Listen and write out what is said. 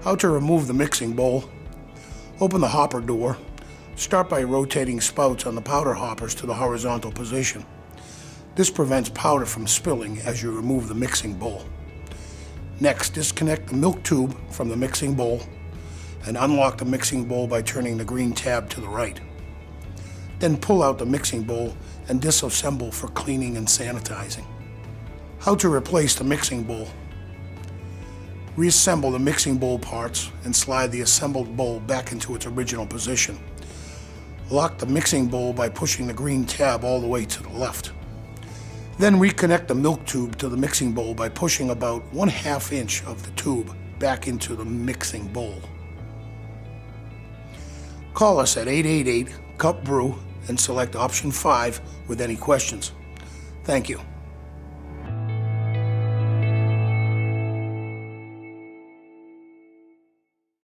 How to remove the mixing bowl. Open the hopper door. Start by rotating spouts on the powder hoppers to the horizontal position. This prevents powder from spilling as you remove the mixing bowl. Next, disconnect the milk tube from the mixing bowl and unlock the mixing bowl by turning the green tab to the right. Then pull out the mixing bowl and disassemble for cleaning and sanitizing. How to replace the mixing bowl. Reassemble the mixing bowl parts and slide the assembled bowl back into its original position. Lock the mixing bowl by pushing the green tab all the way to the left. Then reconnect the milk tube to the mixing bowl by pushing about 1/2 inch of the tube back into the mixing bowl. Call us at 888-CUP-BREW and select option 5 with any questions. Thank you.